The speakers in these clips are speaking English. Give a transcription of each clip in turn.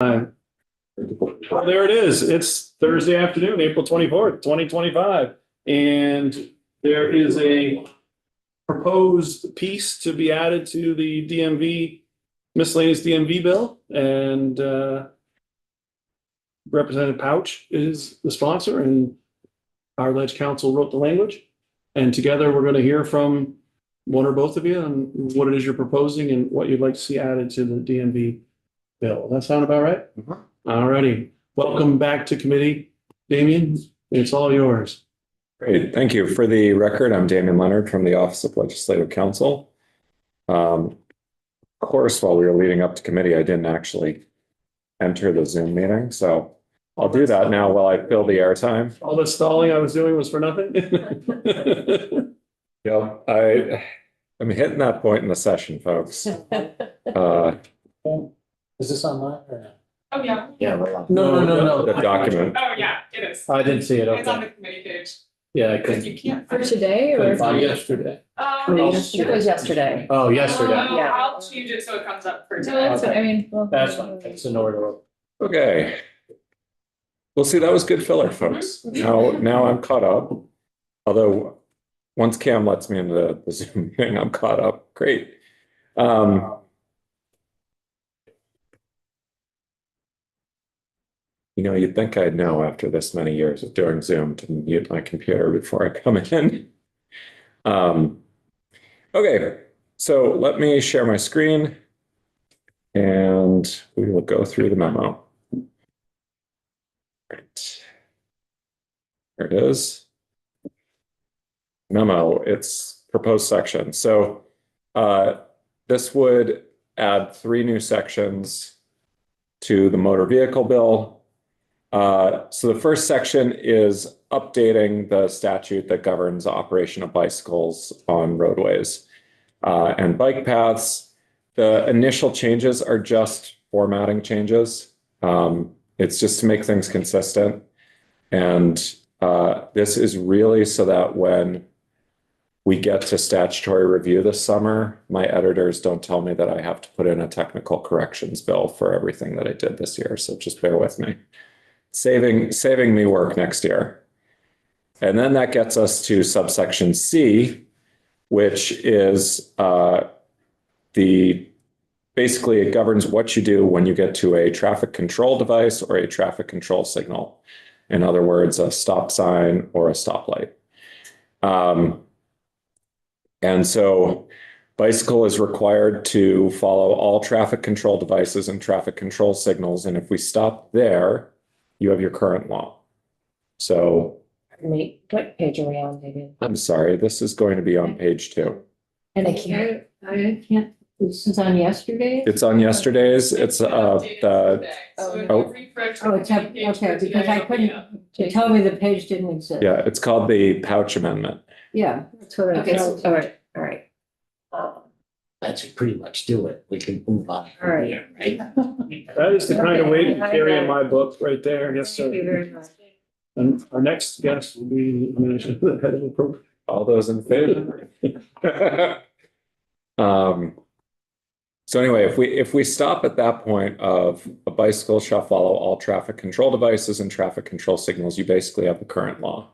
Well, there it is. It's Thursday afternoon, April 24th, 2025. And there is a proposed piece to be added to the DMV, miscellaneous DMV bill. And Representative Pouch is the sponsor and our Ledge Council wrote the language. And together we're going to hear from one or both of you on what it is you're proposing and what you'd like to see added to the DMV bill. That sound about right? All righty. Welcome back to committee, Damien. It's all yours. Great. Thank you. For the record, I'm Damien Leonard from the Office of Legislative Counsel. Of course, while we were leading up to committee, I didn't actually enter the Zoom meeting, so I'll do that now while I fill the airtime. All the stalling I was doing was for nothing? Yeah, I'm hitting that point in the session, folks. Is this online or not? Oh, yeah. Yeah, we're on. No. The document. Oh, yeah, it is. I didn't see it. It's on Okay. the committee page. Yeah, I Because couldn't. you can't. For today or? Yesterday. It was yesterday. Oh, yesterday. Yeah. I'll change it so it comes up for No, today. that's, I mean, well. That's fine. It's in order. Okay. Well, see, that was good filler, folks. Now I'm caught up. Although once Cam lets me into the Zoom meeting, I'm caught up. Great. You'd think I'd know after this many years of doing Zoom to mute my computer before I come in. Okay, so let me share my screen and we will go through the memo. Right. There it is. Memo, it's proposed section. So this would add 3 new sections to the motor vehicle bill. So the first section is updating the statute that governs the operation of bicycles on roadways and bike paths. The initial changes are just formatting changes. It's just to make things consistent. And this is really so that when we get to statutory review this summer, my editors don't tell me that I have to put in a technical corrections bill for everything that I did this year. So just bear with me. Saving me work next year. And then that gets us to subsection C, which is basically it governs what you do when you get to a traffic control device or a traffic control signal. In other words, a stop sign or a stoplight. And so bicycle is required to follow all traffic control devices and traffic control signals. And if we stop there, you have your current law. So Wait, what page are we on, David? I'm sorry, this is going to be on page 2. And I can't, this is on yesterday? It's on yesterday's. It's Updated today. So if oh. you refresh Oh, the it's up, committee page okay, for because today, I it'll be couldn't, up. they told me the page didn't exist. yeah, it's called the Pouch Amendment. Yeah, that's what I Okay, thought. All right, all right. That should pretty much do it. We can move on. All right. Yeah, right? That is the kind of weight you Okay. carry in my book right there. Yes, Thank you sir. very much. And our next guest will be the head of the program. All those in favor? So anyway, if we stop at that point of a bicycle shall follow all traffic control devices and traffic control signals, you basically have the current law.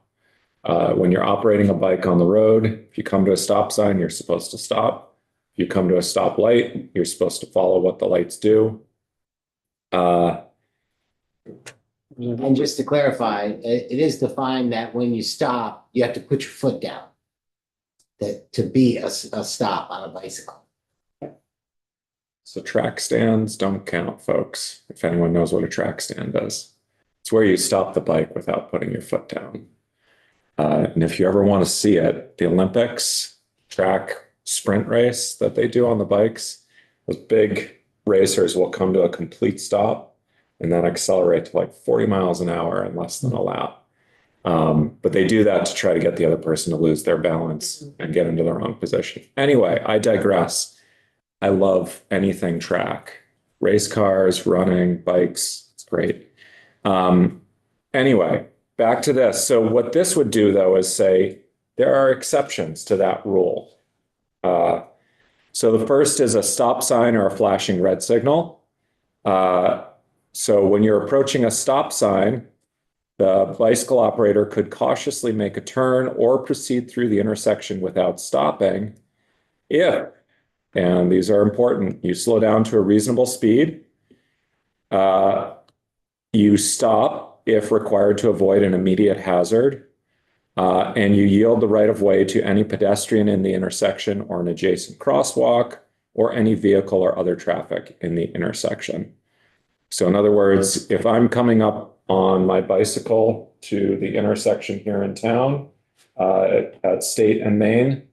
When you're operating a bike on the road, if you come to a stop sign, you're supposed to stop. If you come to a stoplight, you're supposed to follow what the lights do. And just to clarify, it is defined that when you stop, you have to put your foot down. That to be a stop on a bicycle. So track stands don't count, folks. If anyone knows what a track stand is, it's where you stop the bike without putting your foot down. And if you ever want to see it, the Olympics track sprint race that they do on the bikes, those big racers will come to a complete stop and then accelerate to like 40 miles an hour in less than a lap. But they do that to try to get the other person to lose their balance and get into the wrong position. Anyway, I digress. I love anything track. Race cars, running, bikes, it's great. Anyway, back to this. So what this would do, though, is say there are exceptions to that rule. So the first is a stop sign or a flashing red signal. So when you're approaching a stop sign, the bicycle operator could cautiously make a turn or proceed through the intersection without stopping if, and these are important, you slow down to a reasonable speed. You stop if required to avoid an immediate hazard. And you yield the right of way to any pedestrian in the intersection or an adjacent crosswalk or any vehicle or other traffic in the intersection. So in other words, if I'm coming up on my bicycle to the intersection here in town at State and Main,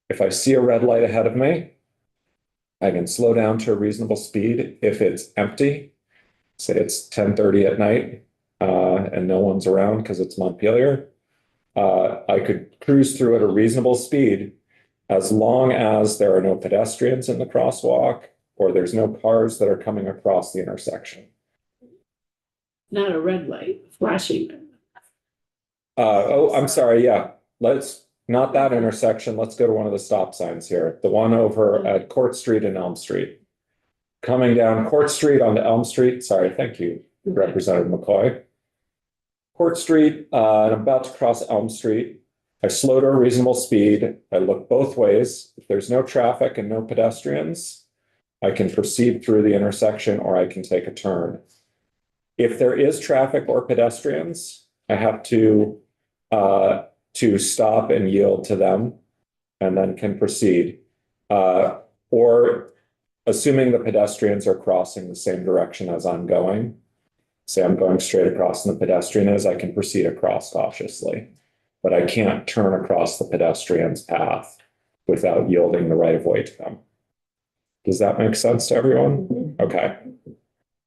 if I see a red light ahead of me, I can slow down to a reasonable speed if it's empty. Say it's 10:30 at night and no one's around because it's Montpelier. I could cruise through at a reasonable speed as long as there are no pedestrians in the crosswalk or there's no cars that are coming across the intersection. Not a red light, flashing. Oh, I'm sorry. Yeah, not that intersection. Let's go to one of the stop signs here. The one over at Court Street and Elm Street. Coming down Court Street onto Elm Street. Sorry, thank you, Representative McCoy. Court Street, and I'm about to cross Elm Street. I slow to a reasonable speed. I look both ways. If there's no traffic and no pedestrians, I can proceed through the intersection or I can take a turn. If there is traffic or pedestrians, I have to stop and yield to them and then can proceed. Or assuming the pedestrians are crossing the same direction as I'm going, say I'm going straight across and the pedestrian is, I can proceed across cautiously, but I can't turn across the pedestrian's path without yielding the right of way to them. Does that make sense to everyone? Okay.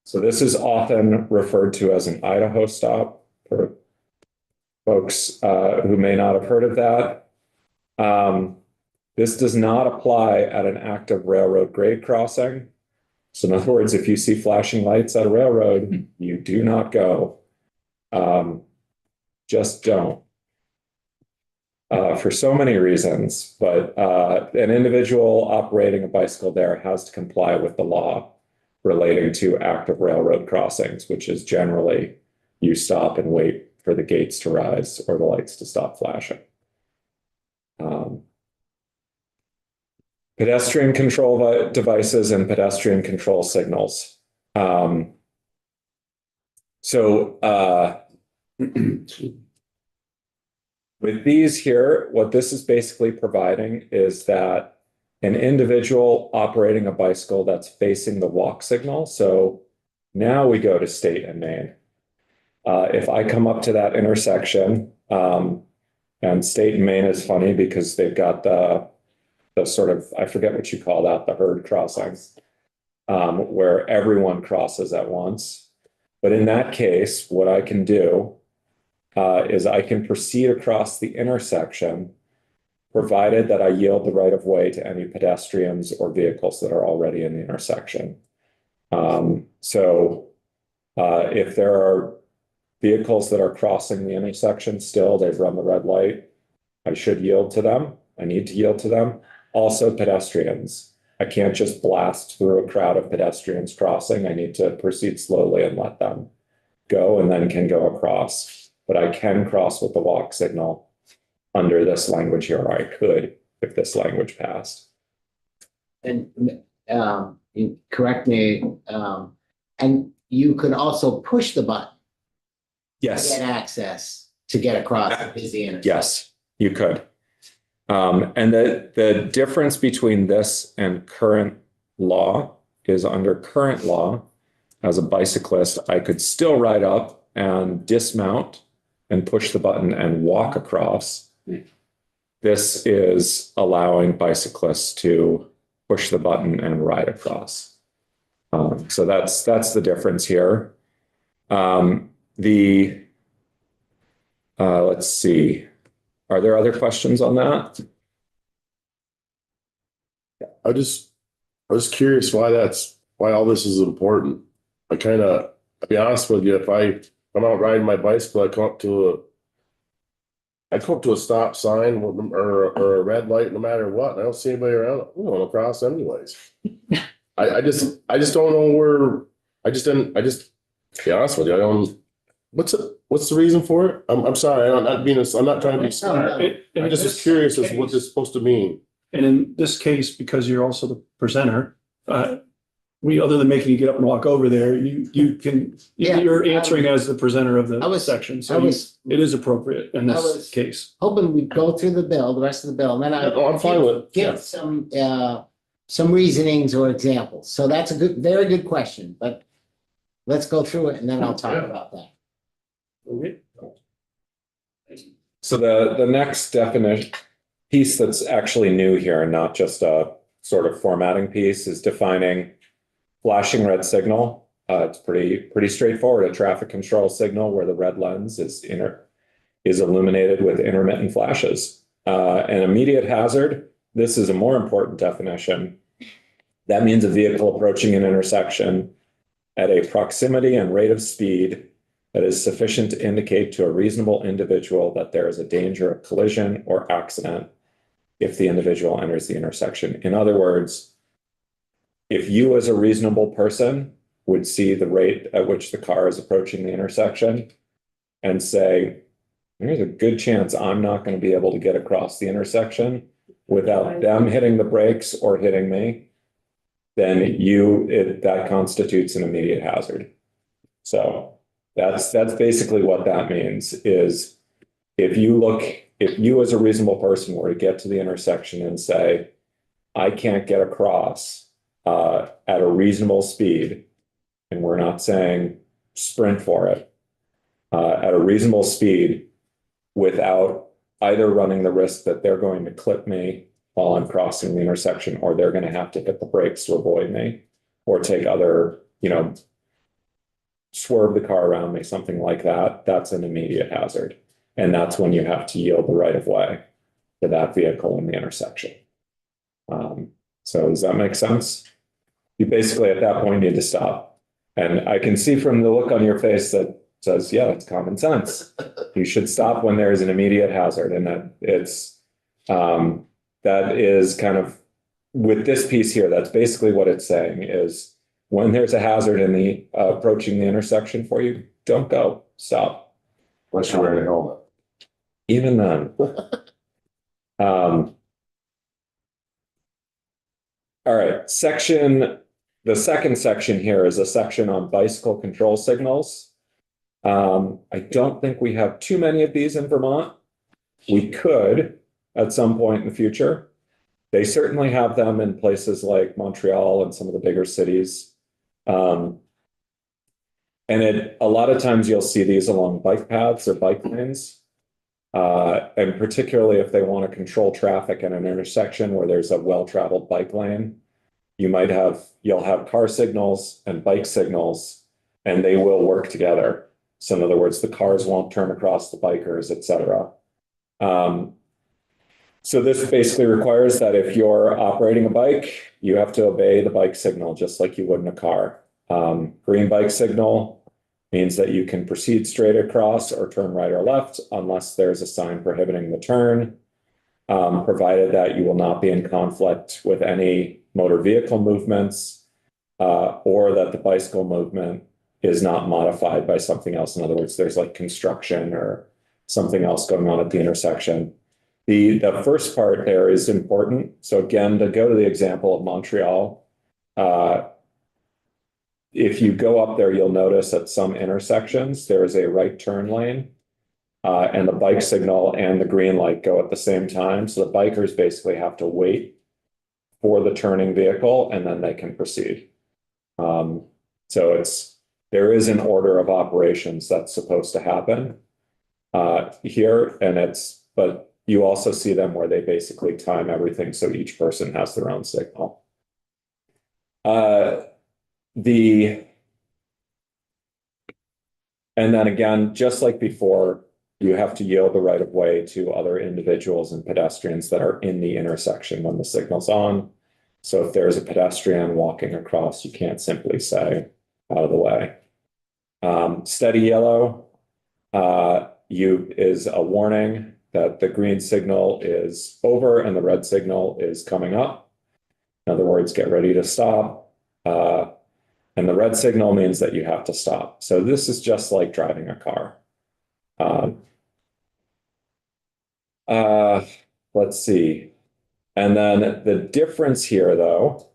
So this is often referred to as an Idaho stop for folks who may not have heard of that. This does not apply at an active railroad grade crossing. So in other words, if you see flashing lights at a railroad, you do not go. Just don't. For so many reasons, but an individual operating a bicycle there has to comply with the law relating to active railroad crossings, which is generally you stop and wait for the gates to rise or the lights to stop flashing. Pedestrian control devices and pedestrian control signals. With these here, what this is basically providing is that an individual operating a bicycle that's facing the walk signal. So now we go to State and Main. If I come up to that intersection, and State and Main is funny because they've got the sort of, I forget what you call that, the herd crossings, where everyone crosses at once. But in that case, what I can do is I can proceed across the intersection, provided that I yield the right of way to any pedestrians or vehicles that are already in the intersection. If there are vehicles that are crossing the intersection still, they've run the red light, I should yield to them. I need to yield to them. Also pedestrians. I can't just blast through a crowd of pedestrians crossing. I need to proceed slowly and let them go and then can go across. But I can cross with the walk signal under this language here, or I could if this language passed. And you correct me, and you could also push the button to Yes. get access to get across the busy intersection. Yes, you could. And the difference between this and current law is under current law, as a bicyclist, I could still ride up and dismount and push the button and walk across. This is allowing bicyclists to push the button and ride across. So that's the difference here. Let's see. Are there other questions on that? I was curious why all this is important. I'll be honest with you, if I'm out riding my bicycle, I come up to a stop sign or a red light, no matter what, and I don't see anybody around, I'm going across anyways. I just don't know where, I just To be honest with you, I don't, what's the reason for it? I'm sorry, I'm not being, I'm not trying to be smart. I just was curious as to what this is supposed to mean. And in this case, because you're also the presenter, other than making you get up and walk over there, you can, Yeah, you're answering as the presenter of I the was- section, I so was it is appropriate in I this was- case. hoping we'd go through the bill, the rest of the bill, and then No, I'm fine with it. Yeah. give some reasonings or examples. So that's a very good question, but let's go through it and then I'll talk Yeah. about that. Okay. So the next definition piece that's actually new here, and not just a sort of formatting piece, is defining flashing red signal. It's pretty straightforward. A traffic control signal where the red lens is illuminated with intermittent flashes. An immediate hazard. This is a more important definition. That means a vehicle approaching an intersection at a proximity and rate of speed that is sufficient to indicate to a reasonable individual that there is a danger of collision or accident if the individual enters the intersection. In other words, if you as a reasonable person would see the rate at which the car is approaching the intersection and say, there's a good chance I'm not going to be able to get across the intersection without them hitting the brakes or hitting me, then that constitutes an immediate hazard. So that's basically what that means is if you as a reasonable person were to get to the intersection and say, I can't get across at a reasonable speed, and we're not saying sprint for it, at a reasonable speed without either running the risk that they're going to clip me while I'm crossing the intersection, or they're going to have to hit the brakes to avoid me, or take other, swerve the car around me, something like that, that's an immediate hazard. And that's when you have to yield the right of way to that vehicle in the intersection. So does that make sense? You basically at that point need to stop. And I can see from the look on your face that says, yeah, it's common sense. You should stop when there is an immediate hazard. And that is kind of, with this piece here, that's basically what it's saying is, when there's a hazard in the approaching the intersection for you, don't go, stop. Unless you're wearing a helmet. Even then. All right, the second section here is a section on bicycle control signals. I don't think we have too many of these in Vermont. We could at some point in the future. They certainly have them in places like Montreal and some of the bigger cities. And a lot of times you'll see these along bike paths or bike lanes. And particularly if they want to control traffic at an intersection where there's a well-traveled bike lane, you'll have car signals and bike signals, and they will work together. So in other words, the cars won't turn across the bikers, etc. So this basically requires that if you're operating a bike, you have to obey the bike signal just like you would in a car. Green bike signal means that you can proceed straight across or turn right or left unless there's a sign prohibiting the turn, provided that you will not be in conflict with any motor vehicle movements, or that the bicycle movement is not modified by something else. In other words, there's like construction or something else going on at the intersection. The first part there is important. So again, to go to the example of Montreal, if you go up there, you'll notice at some intersections, there is a right turn lane, and the bike signal and the green light go at the same time. So the bikers basically have to wait for the turning vehicle and then they can proceed. So there is an order of operations that's supposed to happen here, but you also see them where they basically time everything so each person has their own signal. And then again, just like before, you have to yield the right of way to other individuals and pedestrians that are in the intersection when the signal's on. So if there's a pedestrian walking across, you can't simply say out of the way. Steady yellow is a warning that the green signal is over and the red signal is coming up. In other words, get ready to stop. And the red signal means that you have to stop. So this is just like driving a car. Let's see. And then the difference here, though,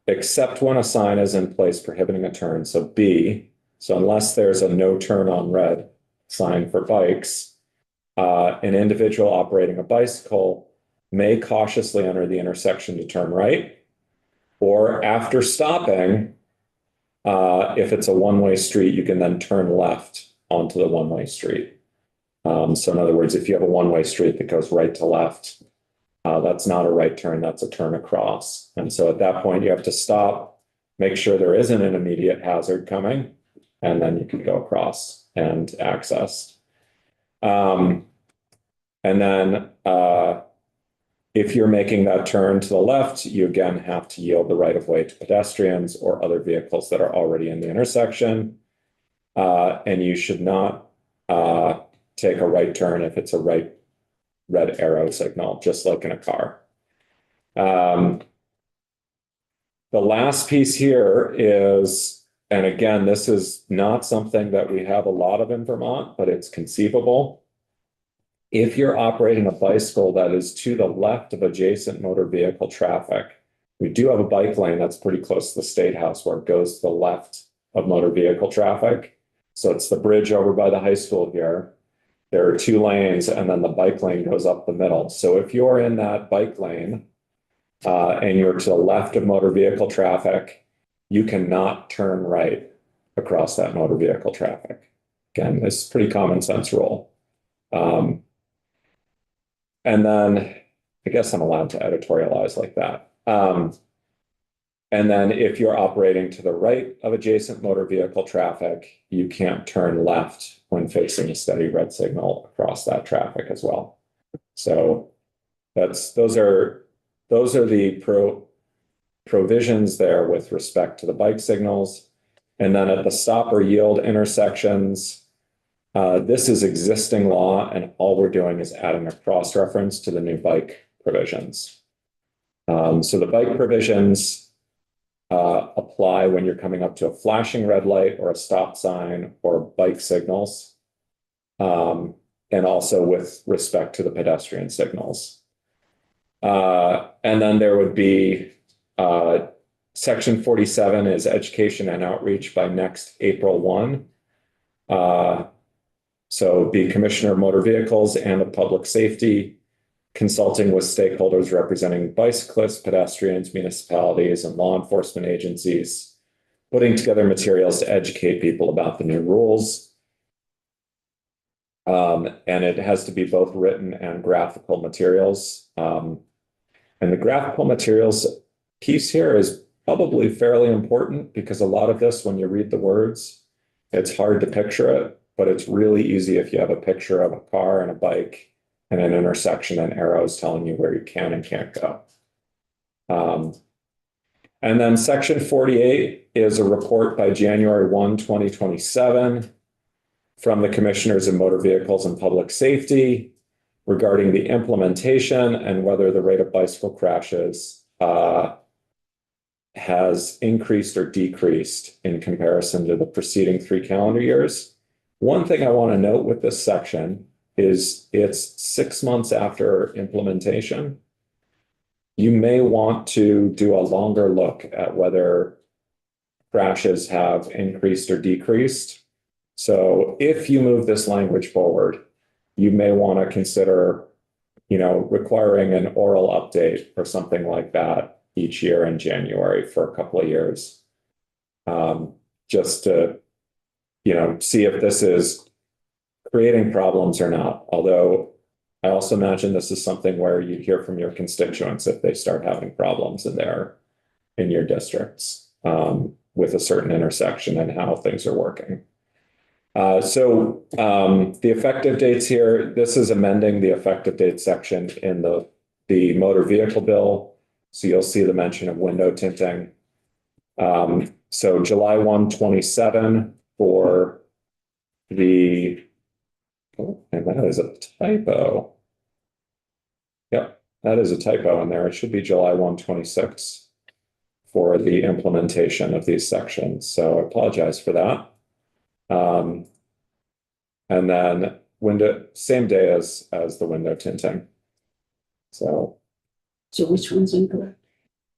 except when a sign is in place prohibiting a turn, so B, so unless there's a no turn on red sign for bikes, an individual operating a bicycle may cautiously enter the intersection to turn right, or after stopping, if it's a one-way street, you can then turn left onto the one-way street. So in other words, if you have a one-way street that goes right to left, that's not a right turn, that's a turn across. And so at that point, you have to stop, make sure there isn't an immediate hazard coming, and then you can go across and access. And then if you're making that turn to the left, you again have to yield the right of way to pedestrians or other vehicles that are already in the intersection. And you should not take a right turn if it's a red arrow signal, just like in a car. The last piece here is, and again, this is not something that we have a lot of in Vermont, but it's conceivable. If you're operating a bicycle that is to the left of adjacent motor vehicle traffic, we do have a bike lane that's pretty close to the State House where it goes to the left of motor vehicle traffic. So it's the bridge over by the high school here. There are 2 lanes, and then the bike lane goes up the middle. So if you're in that bike lane and you're to the left of motor vehicle traffic, you cannot turn right across that motor vehicle traffic. Again, this is a pretty common sense rule. And then I guess I'm allowed to editorialize like that. And then if you're operating to the right of adjacent motor vehicle traffic, you can't turn left when facing a steady red signal across that traffic as well. So those are the provisions there with respect to the bike signals. And then at the stop or yield intersections, this is existing law, and all we're doing is adding a cross-reference to the new bike provisions. So the bike provisions apply when you're coming up to a flashing red light or a stop sign or bike signals, and also with respect to the pedestrian signals. And then there would be Section 47 is education and outreach by next April 1. So the Commissioner of Motor Vehicles and of Public Safety consulting with stakeholders representing bicyclists, pedestrians, municipalities, and law enforcement agencies, putting together materials to educate people about the new rules. And it has to be both written and graphical materials. And the graphical materials piece here is probably fairly important because a lot of this, when you read the words, it's hard to picture it, but it's really easy if you have a picture of a car and a bike and an intersection and arrows telling you where you can and can't go. And then Section 48 is a report by January 1, 2027 from the Commissioners of Motor Vehicles and Public Safety regarding the implementation and whether the rate of bicycle crashes has increased or decreased in comparison to the preceding 3 calendar years. One thing I want to note with this section is it's 6 months after implementation. You may want to do a longer look at whether crashes have increased or decreased. So if you move this language forward, you may want to consider, requiring an oral update or something like that each year in January for a couple of years, just to, see if this is creating problems or not. Although I also imagine this is something where you hear from your constituents if they start having problems in your districts with a certain intersection and how things are working. So the effective dates here, this is amending the effective date section in the motor vehicle bill. So you'll see the mention of window tinting. So July 1, 27 for the, and that is a typo. Yep, that is a typo in there. It should be July 1, 26 for the implementation of these sections. So I apologize for that. And then window, same day as the window tinting. So So which one's incorrect?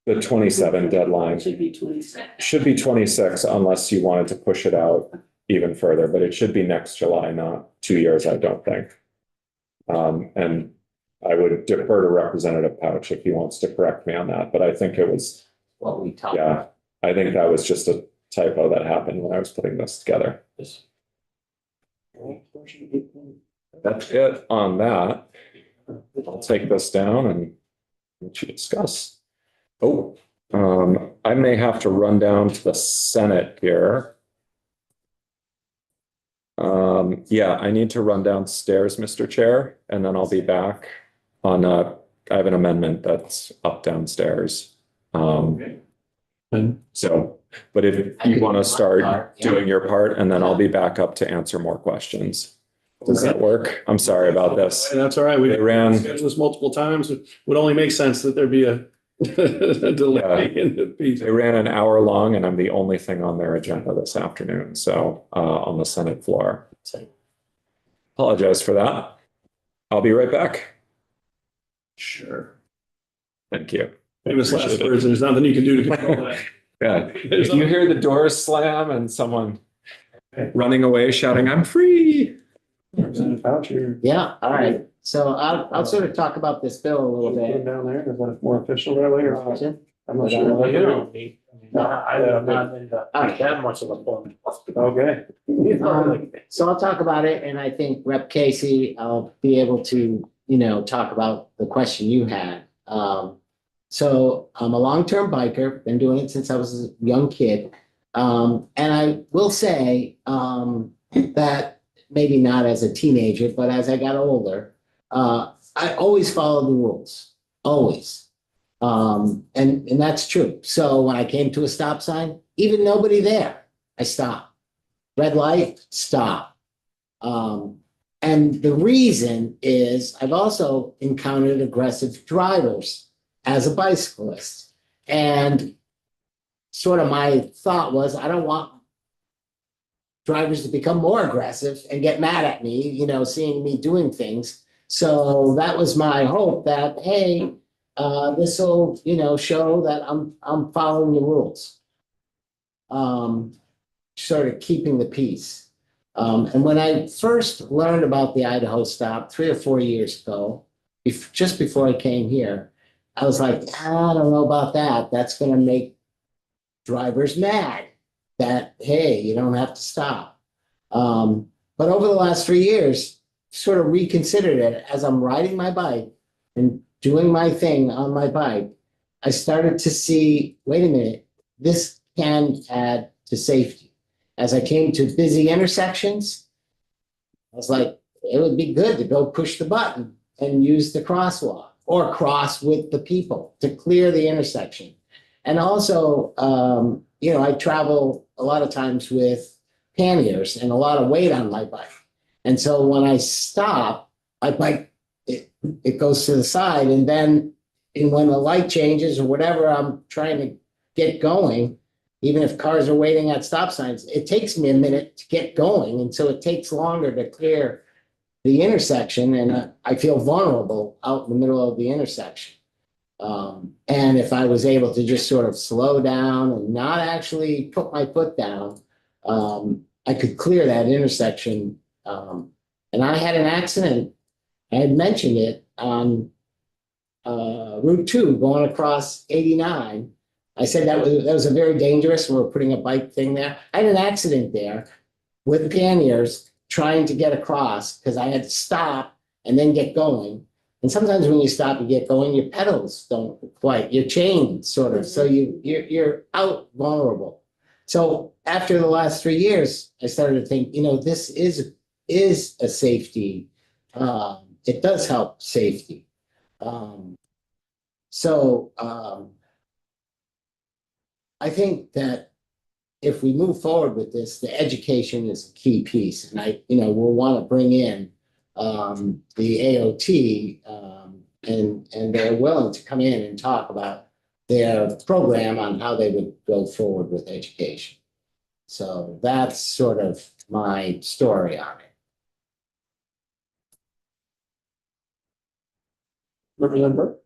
the 27 deadline Should be 26. should be 26 unless you wanted to push it out even further, but it should be next July, not 2 years, I don't think. And I would defer to Representative Pouch if he wants to correct me on that, but I think it was, What we talked yeah, about. I think that was just a typo that happened when I was putting this together. That's it on that. I'll take this down and let you discuss. Oh, I may have to run down to the Senate here. Yeah, I need to run downstairs, Mr. Chair, and then I'll be back on, I have an amendment that's up downstairs. And So, but if I you can want do to my start part, yeah. doing your part, and then I'll be back up to answer more questions. Does that work? I'm sorry about this. that's all right. We They ran- scheduled this multiple times. It would only make sense that there be a delay in the piece. They ran an hour long and I'm the only thing on their agenda this afternoon, so on the Senate floor. So apologize for that. I'll be right back. Sure. Thank you. Famous last Appreciate it. words, and there's nothing you can do to control that. Yeah, if you hear the doors slam and someone running away shouting, "I'm free." Representative Pouch, you're Yeah, all right. So I'll sort of talk about this bill a little put it bit. down there. Is that more official that way or? I'm not sure. You don't need, I'm not in that much of a point. Okay. So I'll talk about it, and I think Rep. Casey, I'll be able to, you know, talk about the question you had. So I'm a long-term biker, been doing it since I was a young kid. And I will say, that maybe not as a teenager, but as I got older, I always followed the rules, always. And that's true. So when I came to a stop sign, even nobody there, I stopped. Red light, stop. And the reason is I've also encountered aggressive drivers as a bicyclist. And sort of my thought was, I don't want drivers to become more aggressive and get mad at me, you know, seeing me doing things. So that was my hope that, hey, this will, you know, show that I'm following the rules. Sort of keeping the peace. And when I first learned about the Idaho stop 3 or 4 years ago, just before I came here, I was like, I don't know about that. That's going to make drivers mad that, hey, you don't have to stop. But over the last 3 years, sort of reconsidered it as I'm riding my bike and doing my thing on my bike. I started to see, wait a minute, this can add to safety. As I came to busy intersections, I was like, it would be good to go push the button and use the crosswalk or cross with the people to clear the intersection. And also, you know, I travel a lot of times with panniers and a lot of weight on my bike. And so when I stop, my bike, it goes to the side. And then when the light changes or whatever, I'm trying to get going, even if cars are waiting at stop signs, it takes me a minute to get going. And so it takes longer to clear the intersection. And I feel vulnerable out in the middle of the intersection. And if I was able to just sort of slow down and not actually put my foot down, I could clear that intersection. And I had an accident. I had mentioned it on Route 2 going across 89. I said that was a very dangerous. We're putting a bike thing there. I had an accident there with panniers trying to get across because I had to stop and then get going. And sometimes when you stop and get going, your pedals don't quite, your chain sort of, so you're out vulnerable. So after the last 3 years, I started to think, you know, this is a safety. It does help safety. I think that if we move forward with this, the education is a key piece. And we'll want to bring in the AOT, and they're willing to come in and talk about their program on how they would go forward with education. So that's sort of my story on it. Representative Burke?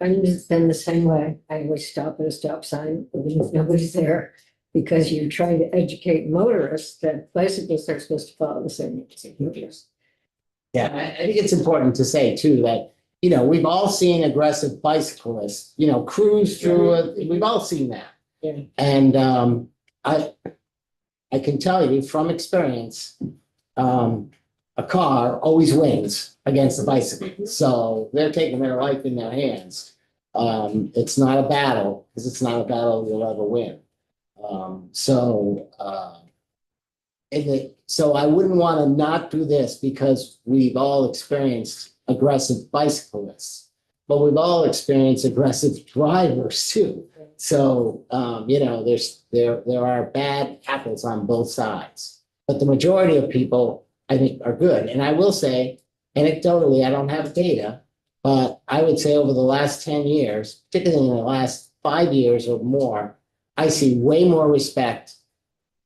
I've been the same way. I always stop at a stop sign, even if nobody's there, because you're trying to educate motorists that bicyclists are supposed to follow the same rules. Yeah, I think it's important to say too that, you know, we've all seen aggressive bicyclists, you know, cruise through it. We've all seen that. Yeah. And I can tell you from experience, a car always wins against a bicycle. So they're taking their life in their hands. It's not a battle, because it's not a battle you'll ever win. So I wouldn't want to not do this because we've all experienced aggressive bicyclists, but we've all experienced aggressive drivers too. So, you know, there are bad apples on both sides, but the majority of people, I think, are good. And I will say, anecdotally, I don't have data, but I would say over the last 10 years, particularly in the last 5 years or more, I see way more respect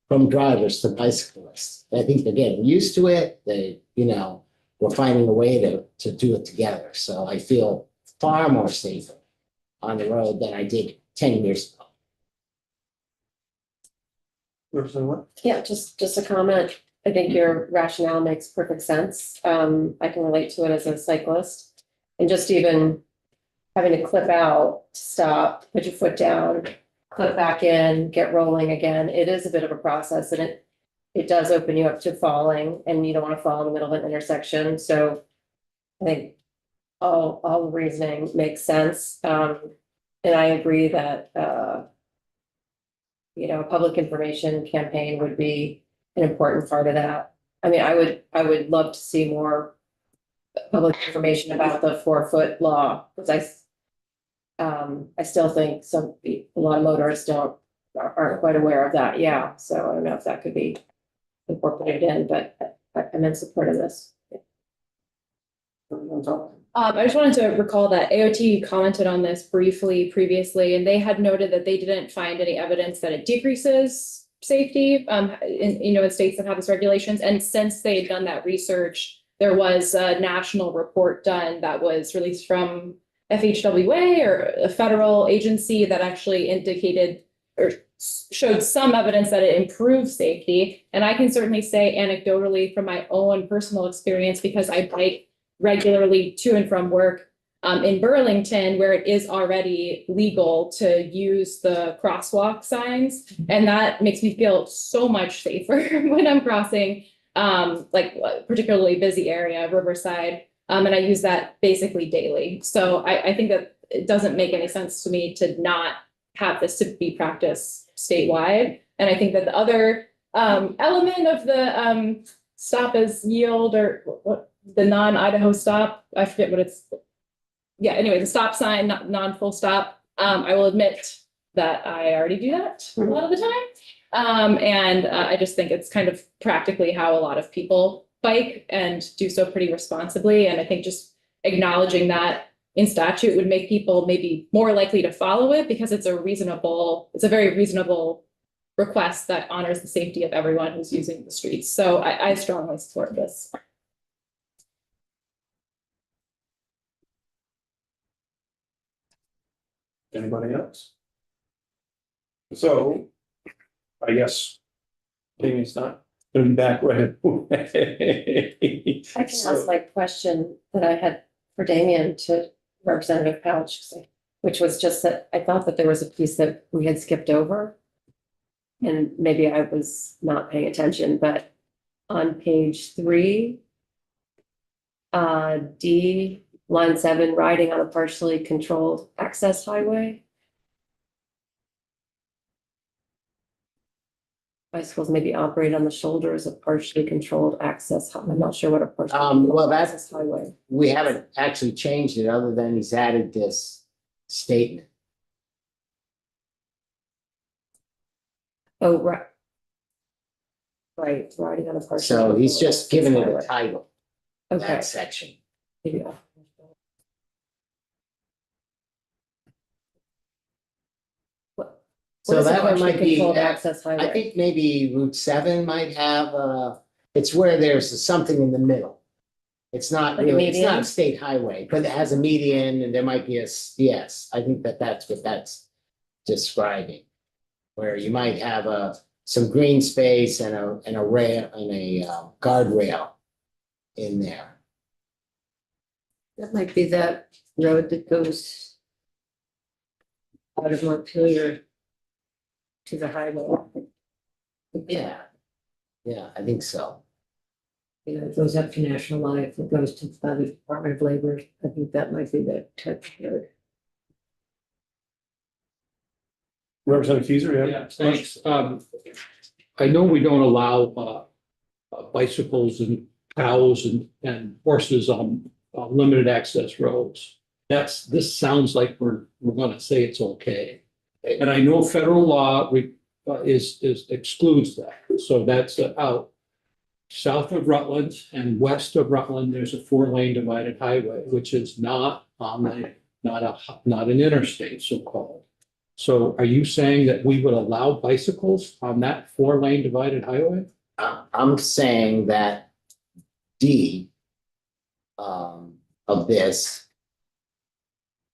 from drivers to bicyclists. I think they're getting used to it. They, you know, we're finding a way to do it together. So I feel far more safer on the road than I did 10 years ago. Representative Webb? Yeah, just a comment. I think your rationale makes perfect sense. I can relate to it as a cyclist. And just even having to clip out, stop, put your foot down, clip back in, get rolling again. It is a bit of a process, and it does open you up to falling, and you don't want to fall in the middle of an intersection. So I think all the reasoning makes sense. And I agree that you know, a public information campaign would be an important part of that. I mean, I would love to see more public information about the 4-foot law, because I still think a lot of motorists aren't quite aware of that. Yeah, so I don't know if that could be incorporated in, but I'm in support of this. I just wanted to recall that AOT commented on this briefly previously, and they had noted that they didn't find any evidence that it decreases safety, in states that have these regulations. And since they had done that research, there was a national report done that was released from FHWA, or a federal agency, that actually indicated or showed some evidence that it improves safety. And I can certainly say anecdotally from my own personal experience, because I bike regularly to and from work in Burlington, where it is already legal to use the crosswalk signs. And that makes me feel so much safer when I'm crossing, like particularly busy area, Riverside. And I use that basically daily. So I think that it doesn't make any sense to me to not have this to be practiced statewide. And I think that the other element of the stop as yield, or what the non-Idaho stop, I forget what it's. Yeah, anyway, the stop sign, non-full stop. I will admit that I already do that a lot of the time. And I just think it's kind of practically how a lot of people bike, and do so pretty responsibly. And I think just acknowledging that in statute would make people maybe more likely to follow it, because it's a very reasonable request that honors the safety of everyone who's using the streets. So I strongly support this. Anybody else? So, I guess Jamie's not gonna be back right away. I can ask my question that I had for Damien to Representative Pouch, which was just that I thought that there was a piece that we had skipped over. And maybe I was not paying attention, but on page 3, D, line 7, riding on a partially controlled access highway. Bicycles may be operated on the shoulders of partially controlled access. I'm not sure what a partially Well, controlled that's- access highway. We haven't actually changed it other than he's added this statement. Oh, right. Right, riding on a partially. So he's controlled just given it access a highway. title, Okay. that section. Maybe I'll- So What is a that one partially might be, controlled I access highway? think maybe Route 7 might have, it's where there's something in the middle. It's not Like a really, it's not median? a state highway, but it has a median and there might be yes, I think that's what that's describing. Where you might have some green space and a rail and a guardrail in there. That might be that road that goes out of Montpelier to the highway. Yeah. Yeah, I think so. You know, it goes up to National Life, it goes to the Department of Labor. I think that might be that type of road. Representative Keiser, Yeah, thanks. I know we don't allow bicycles and cows and horses on limited access roads. This sounds like we're gonna say it's okay. And I know federal law excludes that, so that's out. South of Rutland and west of Rutland, there's a 4-lane divided highway, which is not an interstate, so-called. So are you saying that we would allow bicycles on that 4-lane divided highway? I'm saying that D of this,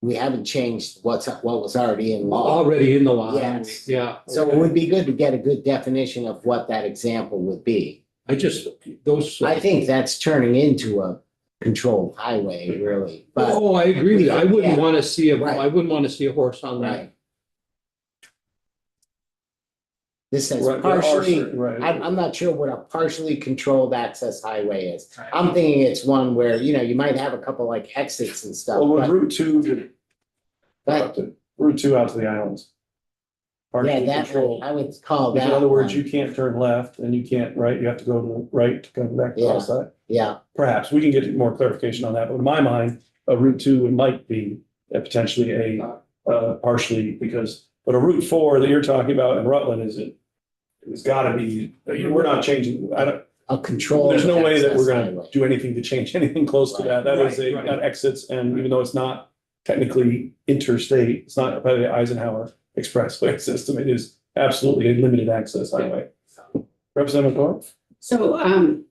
we haven't changed what was already in law. Already in the law? Yes. Yeah. So it would be good to get a good definition of what that example would be. I think that's turning into a controlled highway, really, but. Oh, I agree with you. I wouldn't Yeah. want to see Right. I wouldn't want to see a horse on that. Right. This says Right, there are partially, certain- right. I'm not sure what a partially controlled access highway is. I'm thinking it's one where, you might have a couple like exits and stuff, Well, with but, Route 2, but Route 2 out to the islands. yeah, Partially that, controlled. I would call that. In other words, one. you can't turn left and you can't right, you have to go to the right to come back to the Yeah. other side. Yeah, Perhaps, we can get more clarification on that, but in my mind, a Route 2 might be potentially partially but a Route 4 that you're talking about in Rutland it's gotta be, we're not changing, a controlled. there's no way that we're access gonna highway. do anything to change anything close to that. That is Right. got exits, and even though it's not technically interstate, it's not by the Eisenhower Expressway system, it is absolutely a limited access highway. Representative Thorpe? So,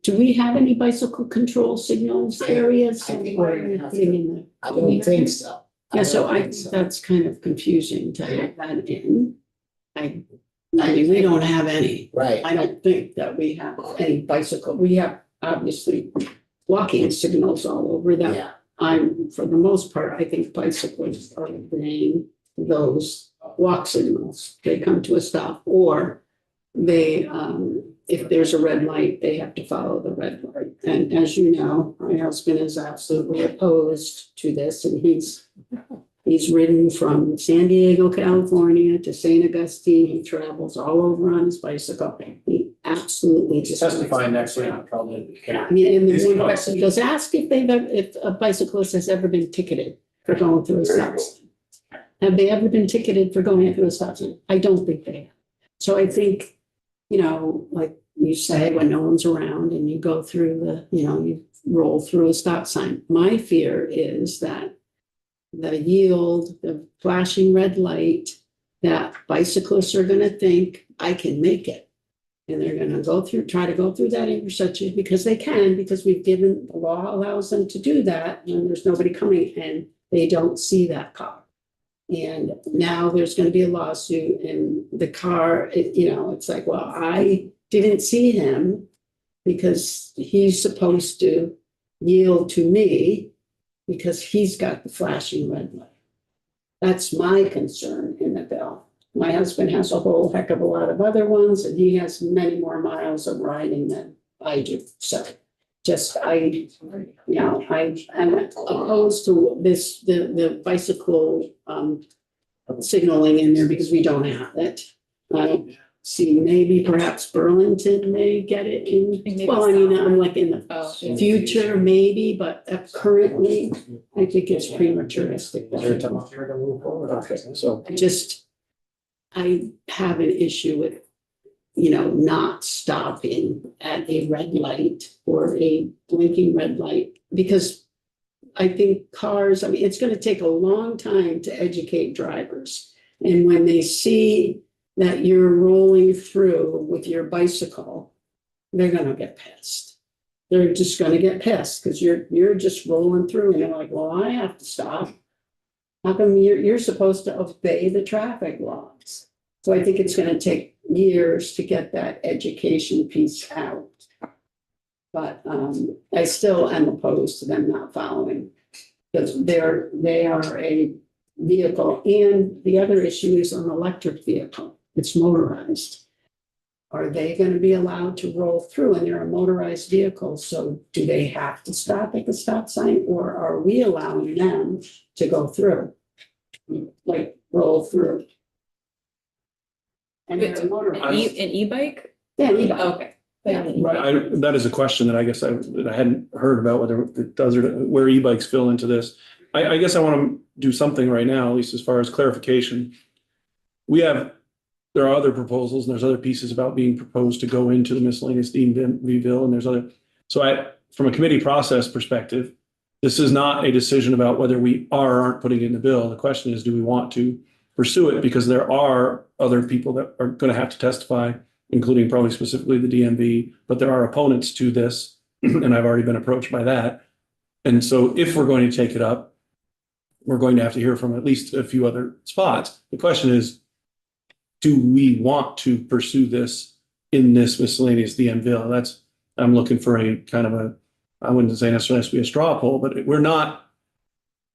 do we have any bicycle control signals areas? I think Or we're gonna have to- anything in the- I don't think so. Yeah, so don't I think think that's kind of confusing to have that in. I I mean, we don't have any. Right, I don't think that we have any bicycle. We have obviously walking signals all over that. yeah, For the most part, I think bicyclists are obeying those walk signals. They come to a stop or they, if there's a red light, they have to follow the red light. And as you know, my husband is absolutely opposed to this and he's ridden from San Diego, California to St. Augustine. He travels all over on his bicycle. He absolutely just. Testifying next week, probably. Yeah, I mean, and the one question goes, ask if a bicyclist has ever been ticketed for going through a stop sign. Have they ever been ticketed for going through a stop sign? I don't think they have. So I think, like you say, when no one's around and you go through you roll through a stop sign. My fear is that the yield, the flashing red light, that bicyclists are gonna think, I can make it. And they're gonna try to go through that intersection because they can, because the law allows them to do that, and there's nobody coming, and they don't see that car. And now there's gonna be a lawsuit, and the car, it's like, well, I didn't see him because he's supposed to yield to me because he's got the flashing red light. That's my concern in the bill. My husband has a whole heck of a lot of other ones, and he has many more miles of riding than I do. So I am opposed to the bicycle signaling in there because we don't have it. See, maybe perhaps Burlington may get it in, well, I mean, I'm like in the future, maybe, but currently, I think it's premature to stick that in. So, I have an issue with, not stopping at a red light or a blinking red light, because I think it's gonna take a long time to educate drivers. And when they see that you're rolling through with your bicycle, they're gonna get pissed. They're just gonna get pissed because you're just rolling through and you're like, well, I have to stop. How come you're supposed to obey the traffic laws? So I think it's gonna take years to get that education piece out. But I still am opposed to them not following. Because they are a vehicle, and the other issue is an electric vehicle. It's motorized. Are they going to be allowed to roll through? And they're a motorized vehicle, so do they have to stop at the stop sign, or are we allowing them to go through? Like roll through? And they're motorized. An e-bike? Yeah, e-bike. Okay. Right, that is a question that I guess that I hadn't heard about, whether it does or where e-bikes fill into this. I guess I want to do something right now, at least as far as clarification. There are other proposals and there's other pieces about being proposed to go into the miscellaneous DMV bill, and there's other. So from a committee process perspective, this is not a decision about whether we are or aren't putting it in the bill. The question is, do we want to pursue it? Because there are other people that are going to have to testify, including probably specifically the DMV, but there are opponents to this, and I've already been approached by that. And so if we're going to take it up, we're going to have to hear from at least a few other spots. The question is, do we want to pursue this in this miscellaneous DM bill? I'm looking for a kind of a, I wouldn't say necessarily has to be a straw poll, but we're not,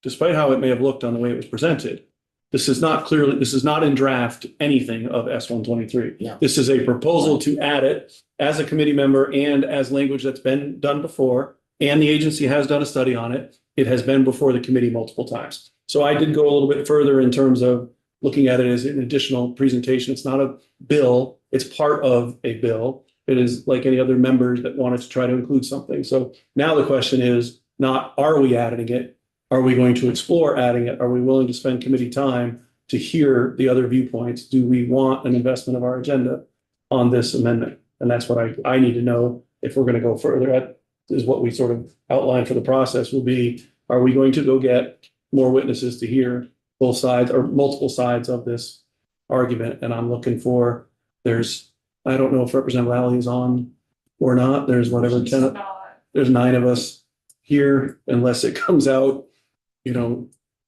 despite how it may have looked on the way it was presented, this is not in draft anything of S-123. Yeah. This is a proposal to add it as a committee member and as language that's been done before, and the agency has done a study on it. It has been before the committee multiple times. So I did go a little bit further in terms of looking at it as an additional presentation. It's not a bill, it's part of a bill. It is like any other members that wanted to try to include something. So now the question is not, are we adding it? Are we going to explore adding it? Are we willing to spend committee time to hear the other viewpoints? Do we want an investment of our agenda on this amendment? And that's what I need to know if we're going to go further. That is what we sort of outlined for the process will be, are we going to go get more witnesses to hear both sides or multiple sides of this argument? And I'm looking for, I don't know if Representative Lally is on or not. There's whatever, there's 9 of us here, unless it comes out,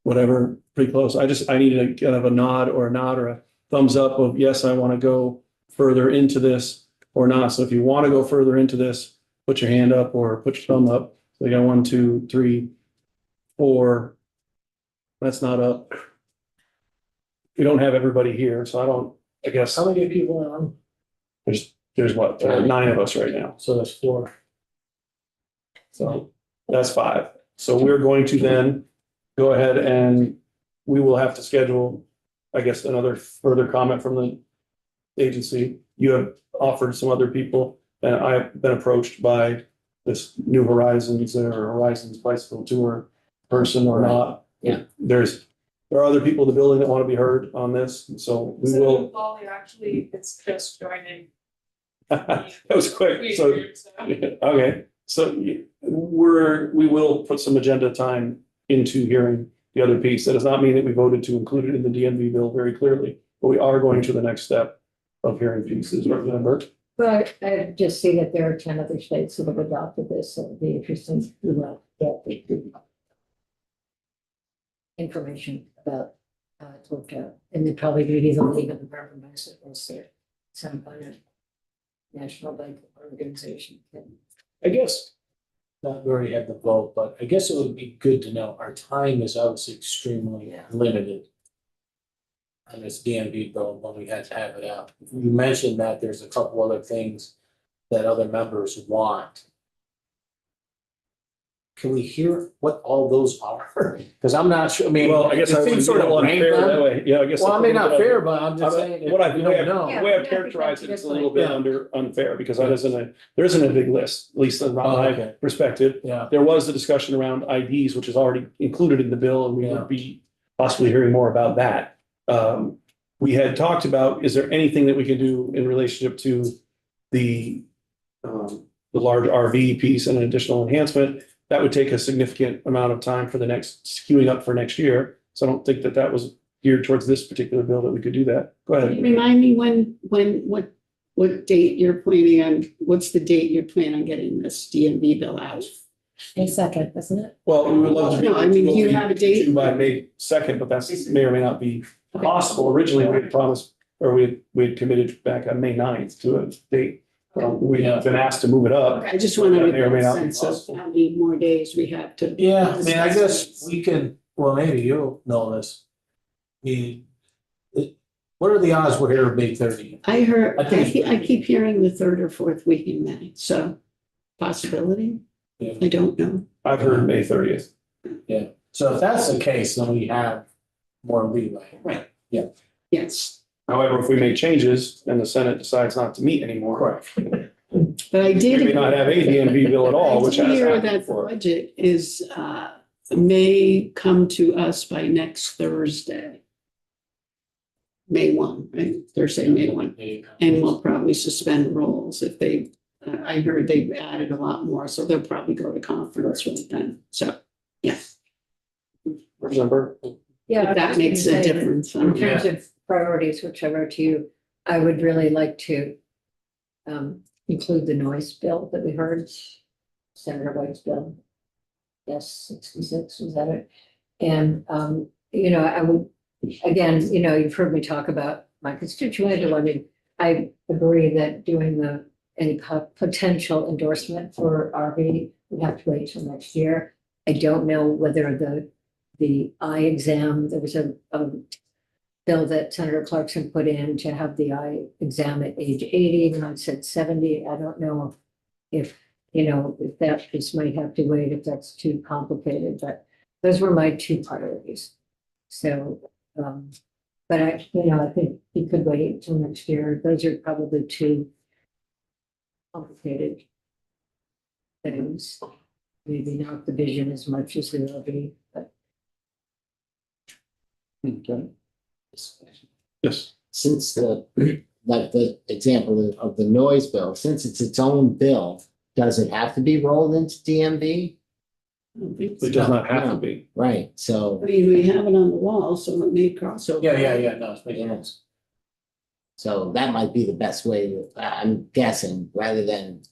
whatever, pretty close. I need a kind of a nod or a thumbs up of, yes, I want to go further into this or not. So if you want to go further into this, put your hand up or put your thumb up. So you got 1, 2, 3, 4. That's not up. We don't have everybody here, so I guess. How many people are on? There's what, 9 of us right now. So that's 4. So that's 5. So we're going to then go ahead and we will have to schedule, I guess, another further comment from the agency. You have offered some other people, and I've been approached by this New Horizons or Horizons Bicycle Tour person or not. Yeah. There are other people in the building that want to be heard on this, so we will. Actually, it's just joining. That was quick, so, okay, so we will put some agenda time into hearing the other piece. That does not mean that we voted to include it in the DMV bill very clearly, but we are going to the next step of hearing pieces, remember? But I just see that there are 10 other states that have adopted this, so it'd be interesting to get the information about how it's worked out. And then probably maybe the League of American Bicyclists or some kind of national bike organization. I guess, not very had the vote, but I guess it would be good to know, our time is obviously extremely limited on this DMV bill when we had to have it out. You mentioned that there's a couple other things that other members want. Can we hear what all those are? Because I'm not sure, I mean. Well, I guess I it would seems be a sort of little unfair random. that way, yeah, I guess. Well, I mean, not that's- fair, but I'm just saying. if What I, we the way don't know. I- the way I've characterized it, it's a little bit unfair because there isn't a big list, at least from Oh, my okay. perspective. Yeah, There was the discussion around IDs, which is already included in the bill, and we Yeah. would be possibly hearing more about that. We had talked about, is there anything that we can do in relationship to the large RV piece and an additional enhancement? That would take a significant amount of time for the next, queuing up for next year. So I don't think that was geared towards this particular bill that we could do that. Go Can you ahead. remind me what date you're planning on, what's the date you're planning on getting this DMV bill out? May 2nd, isn't it? Well, we would love to. No, I mean, do you have a date? due by May 2nd, but that's may or may not be possible. Originally, we had promised, or we had committed back on May 9th to a date. We have been asked to move it up. I just want to That may or may get a not be sense of possible. how many more days we have to. Yeah, I mean, I guess we can, well, maybe you'll know this. What are the odds we're here May 30th? I heard, I think I keep hearing the 3rd or 4th week in May, so possibility, Yeah. I don't know. I've heard May 30th. So if that's the case, then we have more leeway. Right. Yeah. Yes, However, if we make changes and the Senate decides not to meet anymore, Correct. but I we did. may not have a DMV bill at all, which I has did hear happened that the before. budget is, may come to us by next Thursday. May 1, right? Thursday, May 1. And we'll probably suspend rolls if they, I heard they've added a lot more, so they'll probably go to conference right then. So, yeah, Remember, Yeah. if that makes a difference. In terms of priorities, which I wrote to you, I would really like to include the noise bill that we heard, Senator White's bill. Yes, 66, was that it? And, I would, again, you've heard me talk about my constituent, I mean, I agree that doing any potential endorsement for RV, we have to wait till next year. I don't know whether the eye exam, there was a bill that Senator Clarkson put in to have the eye exam at age 80, and I said 70. I don't know if that just might have to wait, if that's too complicated, but those were my 2 priorities. So, but I think you could wait till next year. Those are probably 2 complicated things. Maybe not the vision as much as the RV, but okay. Yes, Since like the example of the noise bill, since it's its own bill, does it have to be rolled into DMV? I don't think it so. does not have to be. Right, so, I mean, we have it on the wall, so it may cross over. Yeah, no, it's making sense. so that might be the best way, I'm guessing, rather than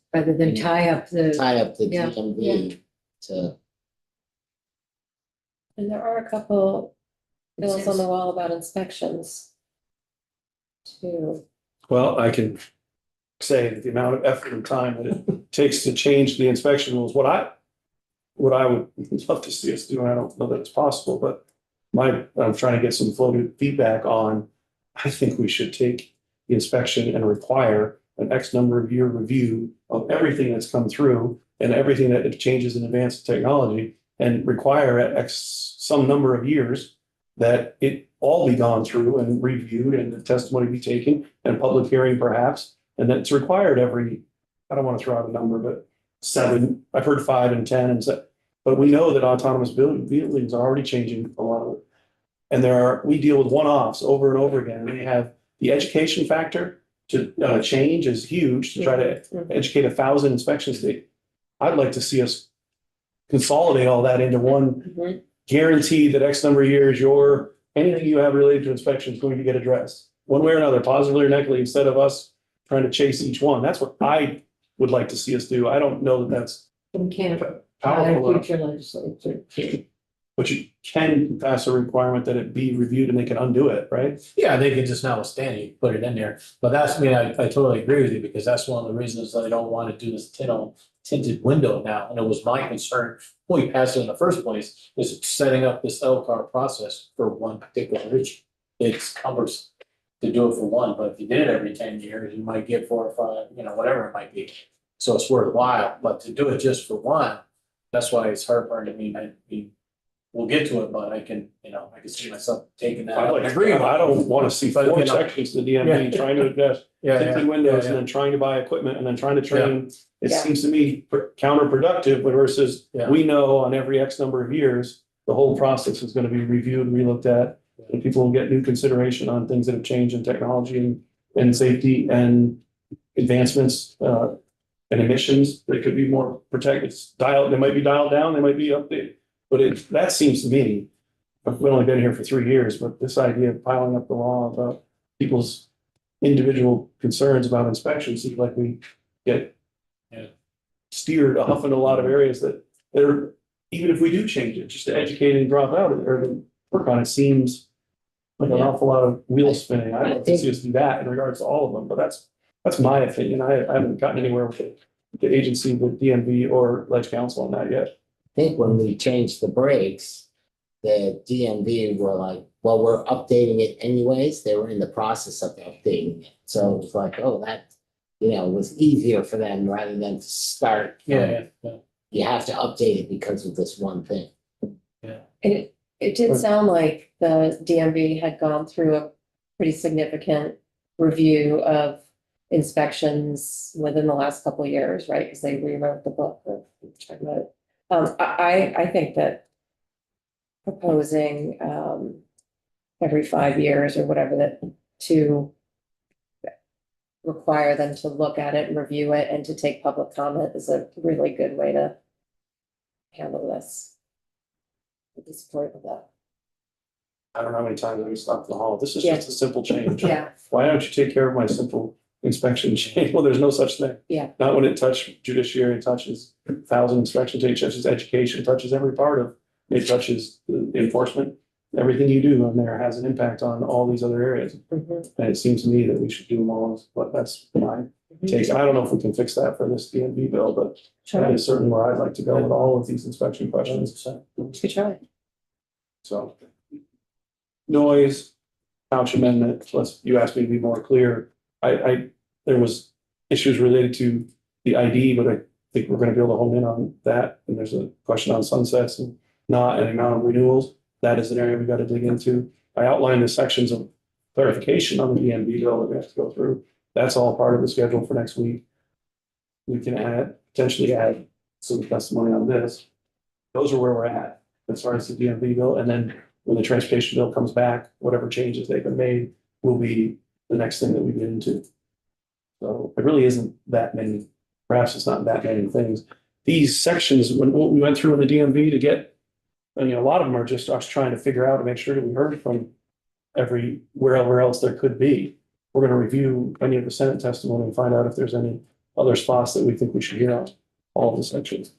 tie up the, tie up the Yeah, DMV to. And there are a couple bills on the wall about inspections. Too. Well, I can say that the amount of effort and time that it takes to change the inspection rules, what I would love to see us do, and I don't know that it's possible, but I'm trying to get some floated feedback on, I think we should take the inspection and require an X number of year review of everything that's come through and everything that it changes in advance of technology, and require at X some number of years that it all be gone through and reviewed and the testimony be taken and public hearing perhaps. And that it's required every, I don't want to throw out a number, but 7, I've heard 5 and 10 and so, but we know that autonomous vehicles are already changing a lot of it. And we deal with one-offs over and over again. And they have the education factor to change is huge to try to educate 1,000 inspections. I'd like to see us consolidate all that into one guarantee that X number of years, anything you have related to inspection is going to get addressed one way or another, positively or negatively, instead of us trying to chase each one. That's what I would like to see us do. I don't know that that's we can't powerful enough, future legislature. but you can pass a requirement that it be reviewed and they can undo it, right? Yeah, they can just notwithstanding, you put it in there, but that's, I totally agree with you, because that's one of the reasons that I don't want to do this tinted window now, and it was my concern, when we passed it in the first place, is setting up this LCAR process for one particular issue. It's cumbersome to do it for one, but if you did it every 10 years, you might get 4 or 5, whatever it might be. So it's worthwhile, but to do it just for one, that's why it's heartburn to me. We'll get to it, but I can see myself taking that. I'd like to agree. I don't want to see But, 4 you know, sections to the DMV trying to address tinted windows and then trying to buy equipment and then trying to train. It Yeah. seems to me counterproductive, but versus Yeah. we know on every X number of years, the whole process is going to be reviewed, relooked at. And people will get new consideration on things that have changed in technology and safety and advancements and emissions. They could be more protected. They might be dialed down, they might be updated. But that seems to me I've only been here for 3 years, but this idea of piling up the law about people's individual concerns about inspections seems like we get steered off in a lot of areas that they're, even if we do change it, just to educate and drop out or to work on it seems like an awful lot of wheel spinning. I don't think it's do that in regards to all of them, but that's my opinion. I haven't gotten anywhere with the agency, with DMV or Ledge Council on that yet. I think when we changed the brakes, the DMV were like, well, we're updating it anyways. They were in the process of updating it. So it was like, oh, that, was easier for them rather than to start. Yeah. You have to update it because of this one thing. And it did sound like the DMV had gone through a pretty significant review of inspections within the last couple of years, right? Because they rewrote the book of I think that proposing every 5 years or whatever that to require them to look at it and review it and to take public comment is a really good way to handle this. With the support of that. I don't know how many times we stopped the hall. This is Yeah. just a simple change. Yeah. Why don't you take care of my simple inspection change? Well, there's no such thing. Yeah. Not when it touches judiciary, it touches 1,000 inspections, it touches education, it touches every part of, it touches enforcement. Everything you do on there has an impact on all these other areas. Mhm. And it seems to me that we should do them all, but that's my take. And I don't know if we can fix that for this DMV bill, but that is certainly where I'd like to go with all of these inspection questions. Good try. So. Noise, couch amendment, you asked me to be more clear. There was issues related to the ID, but I think we're gonna be able to hone in on that. And there's a question on sunsets and not and amount of renewals. That is an area we gotta dig into. I outlined the sections of clarification on the DMV bill that we have to go through. That's all part of the schedule for next week. We can potentially add some testimony on this. Those are where we're at as far as the DMV bill. And then when the transportation bill comes back, whatever changes they've been made will be the next thing that we get into. So it really isn't that many, perhaps it's not that many things. These sections, when what we went through in the DMV to get, a lot of them are just us trying to figure out and make sure that we heard from wherever else there could be. We're gonna review any of the Senate testimony and find out if there's any other spots that we think we should hear on all of the sections.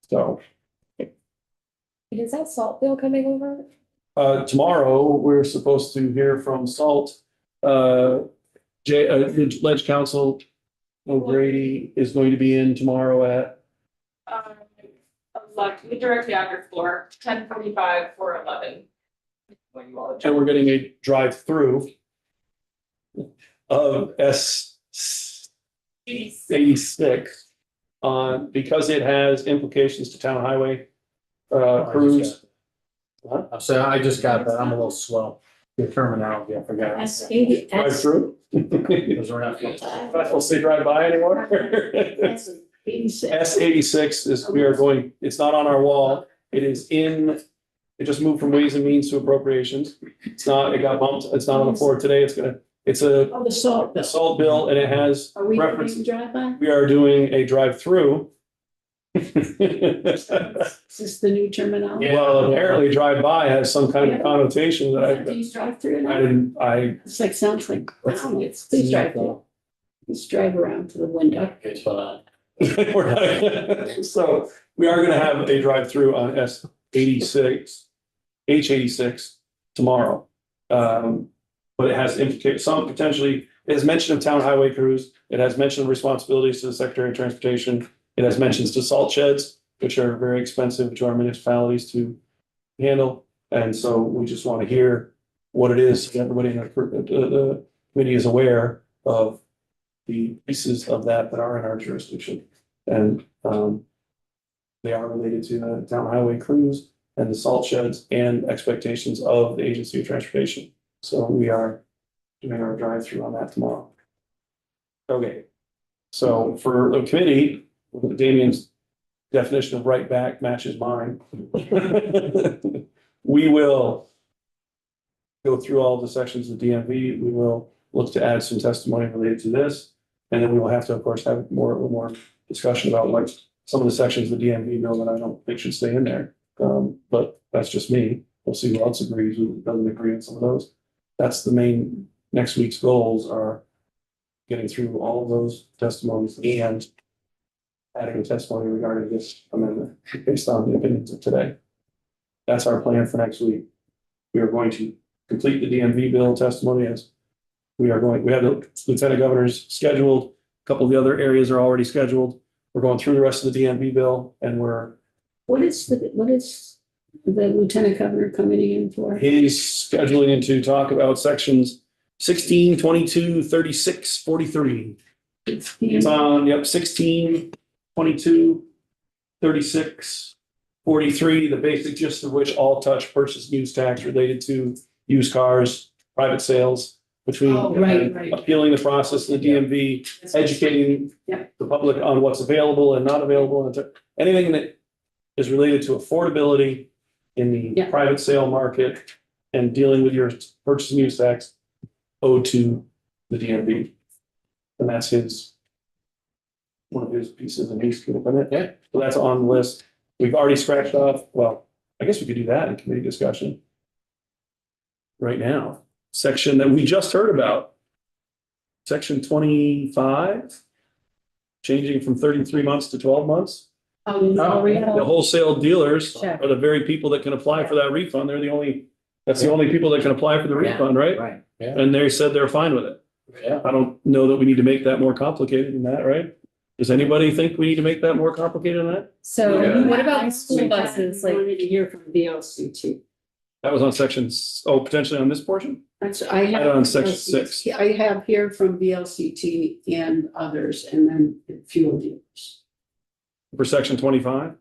So. Is that salt bill coming over? Tomorrow, we're supposed to hear from SALT. Ledge Council, O'Grady is going to be in tomorrow at, like directly after floor, 10:45 for 11. When you all. and we're getting a drive-through of S86 because it has implications to town highway crews. So I just got that. I'm a little slow. The terminology, I forgot. S80, Drive-through. Those are not. We'll say drive by anymore. S86 is, it's not on our wall. It just moved from Ways and Means to Appropriations. It got bumped. It's not on the floor today. It's a Oh, the salt. salt bill and it has Are we reference. doing drive-by? We are doing a drive-through. Is this the new terminology? Well, apparently drive-by has some kind of connotation Do that you drive through I now? didn't, It's like, sounds like, wow, it's, Please please drive through. Just drive around to the window. Okay, so, So we are gonna have a drive-through on S86, H86 tomorrow. But it has some potentially, it has mention of town highway crews. It has mention of responsibilities to the Secretary of Transportation. It has mentions to salt sheds, which are very expensive to our municipalities to handle. And so we just want to hear what it is. So everybody in the committee is aware of the pieces of that are in our jurisdiction. And they are related to the town highway crews and the salt sheds and expectations of the Agency of Transportation. So we are doing our drive-through on that tomorrow. Okay, so for the committee, Damien's definition of right back matches mine. We will go through all the sections of DMV. We will look to add some testimony related to this. And then we will have to, of course, have a little more discussion about like some of the sections of the DMV bill that I don't think should stay in there. But that's just me. We'll see who else agrees, who doesn't agree on some of those. That's the main, next week's goals are getting through all of those testimonies and adding a testimony regarding this amendment based on the opinions of today. That's our plan for next week. We are going to complete the DMV bill testimony as we have the lieutenant governors scheduled. A couple of the other areas are already scheduled. We're going through the rest of the DMV bill and What is the lieutenant governor coming in for? he's scheduling to talk about sections 16, 22, 36, 43. It's on, yep, 16, 22, 36, 43, the basic gist of which all touch purchase and use tax related to used cars, private sales, between Oh, right. appealing the process to the DMV, educating Yeah. the public on what's available and not available, and anything that is related to affordability in the Yeah. private sale market and dealing with your purchase and use tax owed to the DMV. And that's one of his pieces, and he's going to put it. Yeah. So that's on the list. We've already scratched off, well, I guess we could do that in committee discussion right now. Section that we just heard about. Section 25, changing from 33 months to 12 months. The wholesale dealers are the very people that can apply for that refund. That's the only people that can apply for the refund, right? Right. And they said they're fine with it. Yeah. I don't know that we need to make that more complicated than that, right? Does anybody think we need to make that more complicated than that? So Yeah. what about school buses? I Like, wanted to hear from VLCT. That was on sections, potentially on this portion? I have. Right on section 6. I have here from VLCT and others, and then fuel dealers. For section 25?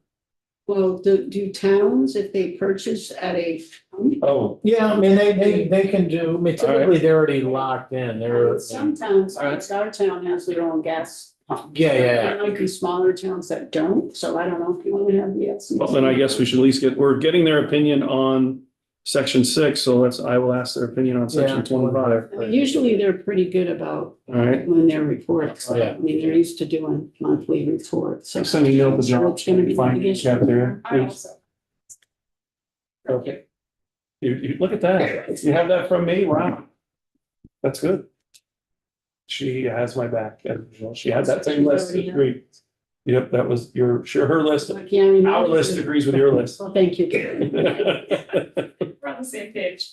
Well, do towns, if they purchase at a pump? Oh, Yeah, I mean, they can do, I mean, typically they're already locked in, they're. Some towns, All right. like our town has their own gas pump. Yeah, yeah, yeah. There might be smaller towns that don't, so I don't know if you want to have VLCT. well, then I guess we should at least we're getting their opinion on section 6, so I will ask their opinion on section Yeah. 25. I mean, usually they're pretty good about All right. when their reports. Oh, yeah. I mean, they're used to doing monthly reports. So I'm sending you the job. It's gonna be Find litigation. cafeteria, please. Okay. You look at that. You have that from me? Wow. That's good. She has my back as usual. She had that same list. Agreed. Yep, that was her list. Like, yeah, I mean, Our list agrees with your list. Well, thank you, Gary. We're on the same page.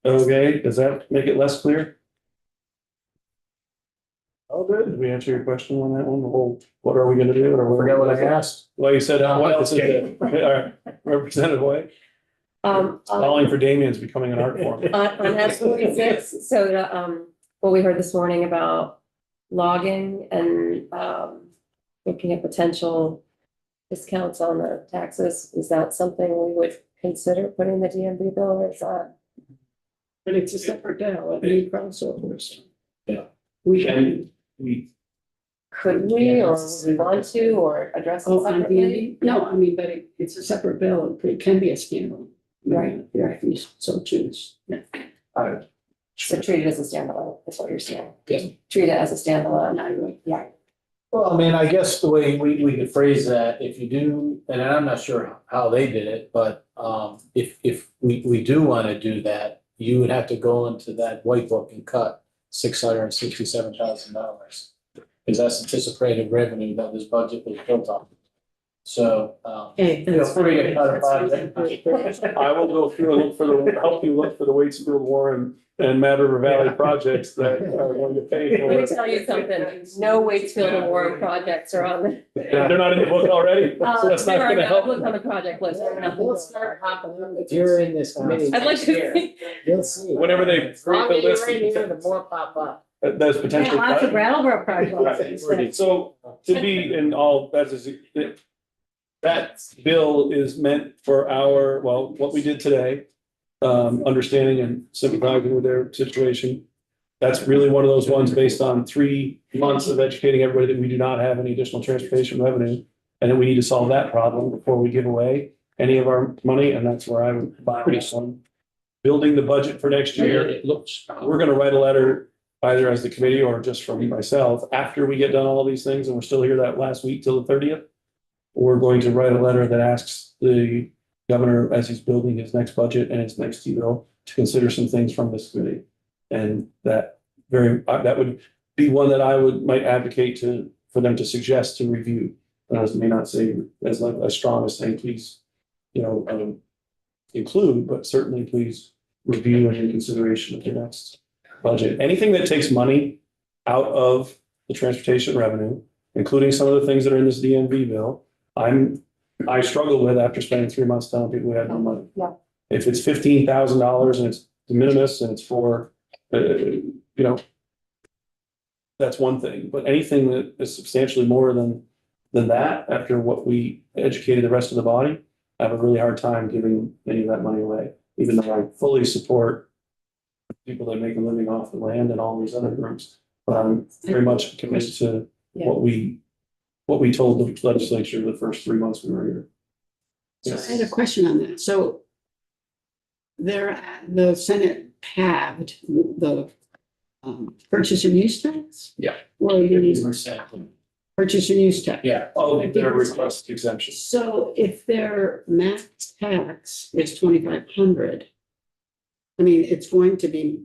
Okay, does that make it less clear? Oh, good. Did we answer your question on that one? The whole, what are we gonna do? Or Forget what I asked. Well, you said, what else is it? All right, Representative White, calling for Damien's becoming an art form. on S 46, so what we heard this morning about logging and looking at potential discounts on the taxes, is that something we would consider putting in the DMV bill, or is that? But it's a separate bill, it need crossovers. Yeah. We And can. Could we, or would we want to, or address it Oh, on separately? DMV? No, I mean, but it's a separate bill, it can be a standalone. Right. Yeah, if you so choose. Yeah. So treat it as a standalone, is what you're saying? Yeah. Treat it as a standalone, I would. yeah. Well, I mean, I guess the way we could phrase that, if you do, and I'm not sure how they did it, but if we do want to do that, you would have to go into that white book and cut $667,000. Because that's anticipated revenue that this budget was built on. So, Hey, feel that's free to fine. cut a That's project. I will go through and help you look for the Waitsfield Warren and Mad River Valley projects that are going to pay Let me for tell you something, no Waitsfield and Warren projects are on the. it. They're not in the book already, so that's not There are gonna no help. look on the project list. We'll start hopping on. If you're in this committee. I'd like next year, to. You'll see. Whenever they The longer create the list. you're in here, the more pop up. There's potential. Lots of Brattleboro projects. Right. So to be in all, that bill is meant for what we did today, understanding and sympathizing with their situation. That's really one of those ones based on 3 months of educating everybody that we do not have any additional transportation revenue. And then we need to solve that problem before we give away any of our money, and that's where I would buy this one. Building the budget for next year. It looks. We're gonna write a letter either as the committee or just from myself, after we get done all these things, and we're still here that last week till the 30th. We're going to write a letter that asks the governor, as he's building his next budget and his next bill, to consider some things from this committee. And that would be one that I might advocate for them to suggest to review. I may not say as strong as saying, please, include, but certainly please review and in consideration of the next budget. Anything that takes money out of the transportation revenue, including some of the things that are in this DMV bill, I struggle with after spending 3 months telling people we had no money. Yeah. If it's $15,000 and it's de minimis and it's for, that's one thing, but anything that is substantially more than that, after what we educated the rest of the body, I have a really hard time giving any of that money away, even though I fully support people that make a living off the land and all these other groups. But I'm very much committed to what we told the legislature the first 3 months we were here. So I had a question on that. So the Senate halved the purchase and use tax? Yeah. Or the purchase and use tax? Yeah, all of their request exemptions. So if their max tax is 2,500, I mean,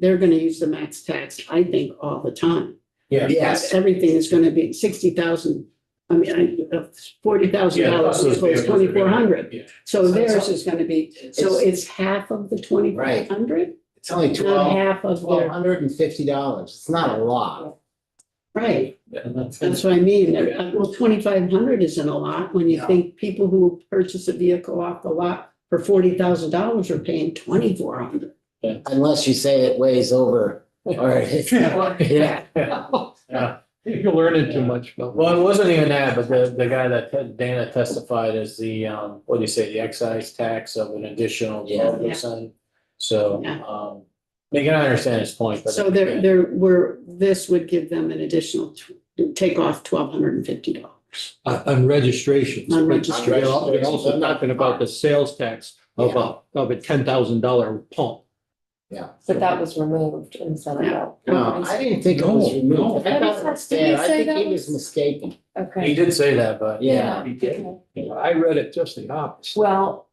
they're gonna use the max tax, I think, all the time. Yeah. Yes. Everything is gonna be 60,000, $40,000 equals 2,400. Yeah. So theirs is gonna be, so it's half of the 2,500? It's only Not half of their, $1,250. It's not a lot. right, that's what I mean. Well, 2,500 isn't a lot when you No. think people who purchase a vehicle off the lot for $40,000 are paying 2,400. Unless you say it weighs over or it's. Yeah. Yeah. You're learning too much, Bill. Well, it wasn't even that, but the guy that Dana testified is the, what do you say, the excise tax of an additional Yeah. 12%. So, Yeah. Megan, I understand his point, but. So this would give them an additional, take off $1,250. On registrations. On They're registration. also talking about the sales tax of a $10,000 pump. Yeah. But that was removed in the Senate bill. No, I didn't think it was No, removed. no. I thought it was there. I think he was mistaken. He Okay, did say that, but Yeah. I read it just the opposite. well,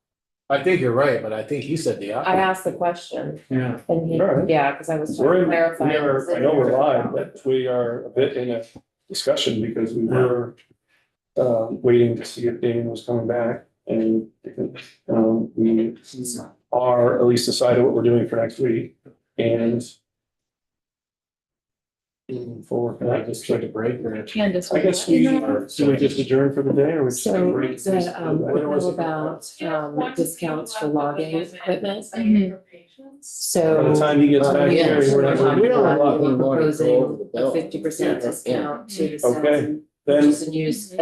I think you're right, but I think he said the I opposite. asked the question Yeah. and he, All right. yeah, because I was trying to clarify. I know we're live, but we are a bit in a discussion because we were waiting to see if Damon was coming back, and we are at least decided what we're doing for next week, and moving forward. Can I just take a break or? Candace. I guess do we just adjourn for the day, or we just? So break? bill about discounts for logging equipment. Mhm. By the So time he gets back here, Yes. we're not. We don't have anything more to go over the proposing a bill. 50% Yeah. discount to the Okay. sales and Then purchase and use